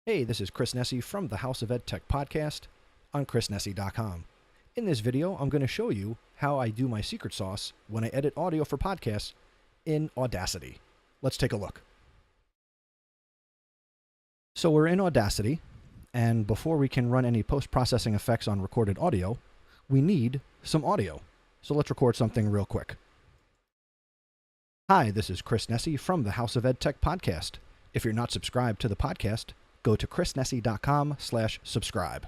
Hey, this is Chris Nesi from the House of EdTech podcast on chrisnesi.com. In this video, I'm going to show you how I do my secret sauce when I edit audio for podcasts in Audacity. Let's take a look. So we're in Audacity, and before we can run any post-processing effects on recorded audio, we need some audio. So let's record something real quick. Hi, this is Chris Nesi from the House of EdTech podcast. If you're not subscribed to the podcast, go to chrisnesi.com/subscribe.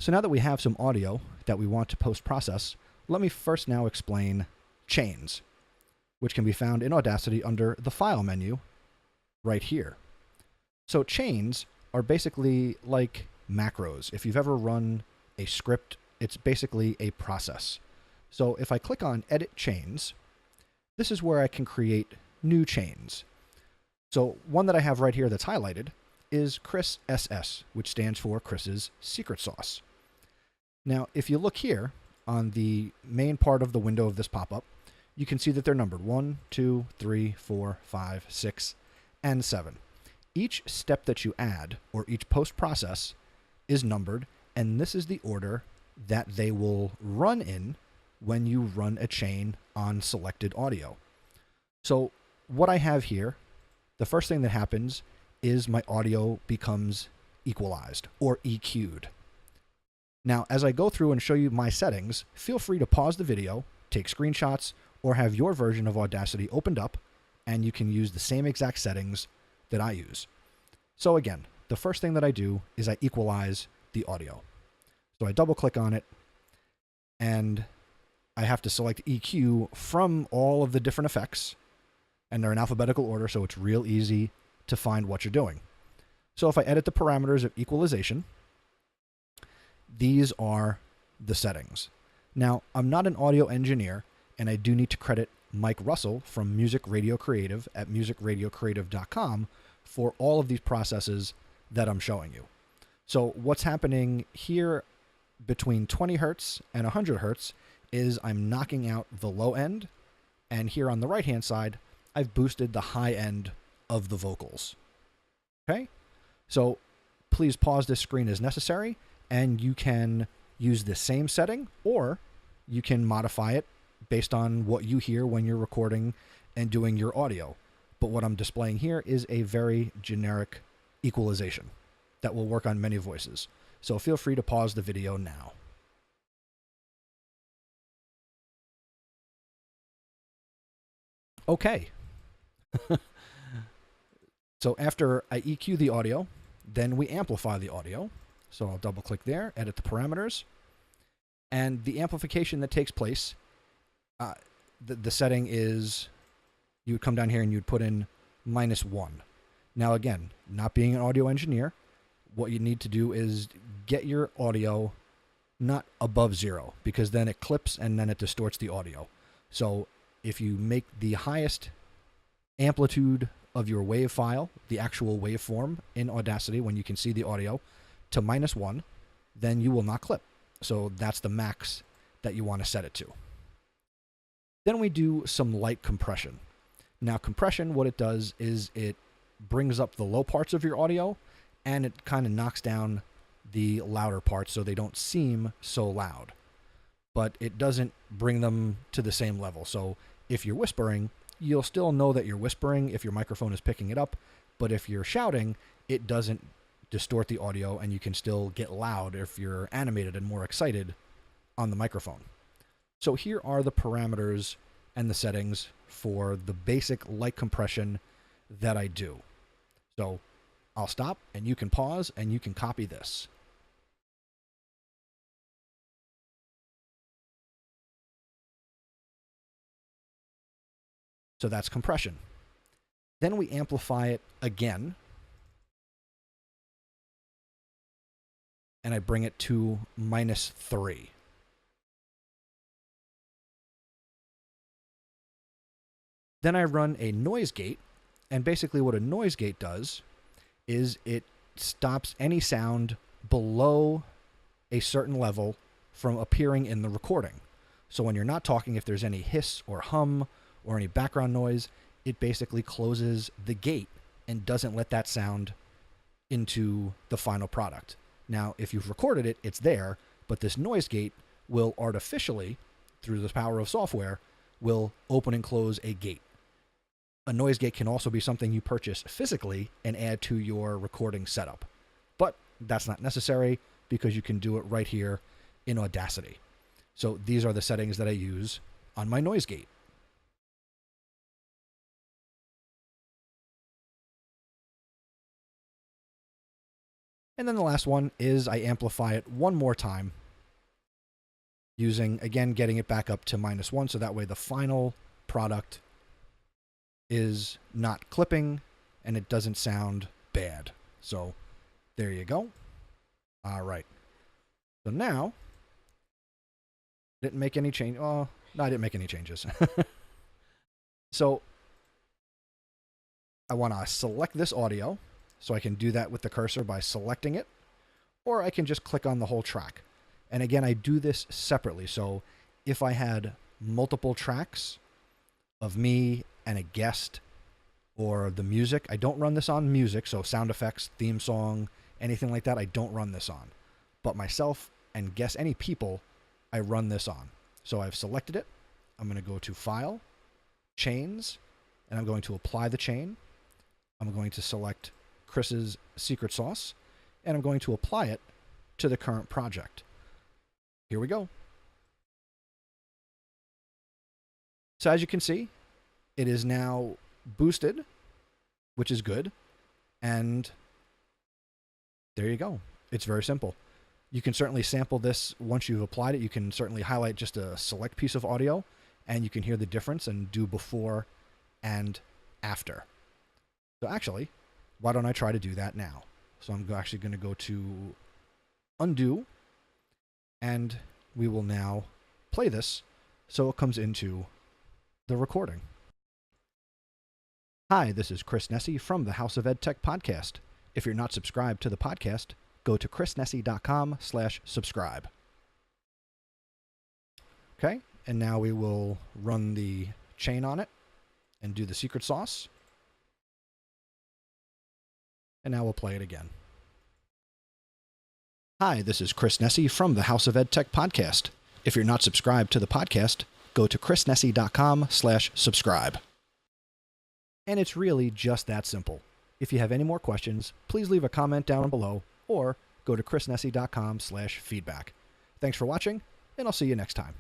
So now that we have some audio that we want to post-process, let me first now explain chains, which can be found in Audacity under the File menu right here. So chains are basically like macros. If you've ever run a script, it's basically a process. So if I click on Edit Chains, this is where I can create new chains. So one that I have right here that's highlighted is Chris SS, which stands for Chris's Secret Sauce. Now, if you look here on the main part of the window of this pop-up, you can see that they're numbered 1, 2, 3, 4, 5, 6, and 7. Each step that you add, or each post-process, is numbered, and this is the order that they will run in when you run a chain on selected audio. So what I have here, the first thing that happens is my audio becomes equalized or EQ'd. Now, as I go through and show you my settings, feel free to pause the video, take screenshots, or have your version of Audacity opened up, and you can use the same exact settings that I use. So again, the first thing that I do is I equalize the audio. So I double click on it, and I have to select EQ from all of the different effects, and they're in alphabetical order, so it's real easy to find what you're doing. So if I edit the parameters of equalization, these are the settings. Now, I'm not an audio engineer, and I do need to credit Mike Russell from Music Radio Creative at musicradiocreative.com for all of these processes that I'm showing you. So what's happening here between 20 hertz and 100 hertz is I'm knocking out the low end, and here on the right-hand side, I've boosted the high end of the vocals. Okay? So please pause this screen as necessary, and you can use the same setting, or you can modify it based on what you hear when you're recording and doing your audio. But what I'm displaying here is a very generic equalization that will work on many voices. So feel free to pause the video now. Okay. So after I EQ the audio, then we amplify the audio. So I'll double click there, edit the parameters, and the amplification that takes place, the setting is, you would come down here and you'd put in -1. Now again, not being an audio engineer, what you need to do is get your audio not above 0, because then it clips and then it distorts the audio. So if you make the highest amplitude of your wave file, the actual waveform in Audacity when you can see the audio, to -1, then you will not clip. So that's the max that you want to set it to. Then we do some light compression. Now compression, what it does is it brings up the low parts of your audio, and it kind of knocks down the louder parts so they don't seem so loud. But it doesn't bring them to the same level. So if you're whispering, you'll still know that you're whispering if your microphone is picking it up, but if you're shouting, it doesn't distort the audio, and you can still get loud if you're animated and more excited on the microphone. So here are the parameters and the settings for the basic light compression that I do. So I'll stop, and you can pause, and you can copy this. So that's compression. Then we amplify it again, and I bring it to -3. Then I run a noise gate, and basically what a noise gate does is it stops any sound below a certain level from appearing in the recording. So when you're not talking, if there's any hiss or hum or any background noise, it basically closes the gate and doesn't let that sound into the final product. Now, if you've recorded it, it's there, but this noise gate will artificially, through the power of software, will open and close a gate. A noise gate can also be something you purchase physically and add to your recording setup. But that's not necessary because you can do it right here in Audacity. So these are the settings that I use on my noise gate. And then the last one is I amplify it one more time using, again, getting it back up to -1, so that way the final product is not clipping and it doesn't sound bad. So there you go. All right. So now, didn't make any change. Oh, no, I didn't make any changes. So I want to select this audio. So I can do that with the cursor by selecting it, or I can just click on the whole track. And again, I do this separately. So if I had multiple tracks of me and a guest or the music, I don't run this on music. So sound effects, theme song, anything like that, I don't run this on. But myself and guess any people, I run this on. So I've selected it. I'm going to go to File, Chains, and I'm going to apply the chain. I'm going to select Chris's secret sauce, and I'm going to apply it to the current project. Here we go. So as you can see, it is now boosted, which is good. And there you go. It's very simple. You can certainly sample this once you've applied it. You can certainly highlight just a select piece of audio, and you can hear the difference and do before and after. So actually, why don't I try to do that now? So I'm actually going to go to Undo, and we will now play this so it comes into the recording. Hi, this is Chris Nesi from the House of Ed Tech podcast. If you're not subscribed to the podcast, go to chrisnesi.com/subscribe. Okay, and now we will run the chain on it and do the secret sauce. And now we'll play it again. Hi, this is Chris Nesi from the House of Ed Tech podcast. If you're not subscribed to the podcast, go to chrisnesi.com/subscribe. And it's really just that simple. If you have any more questions, please leave a comment down below or go to chrisnesi.com/feedback. Thanks for watching, and I'll see you next time.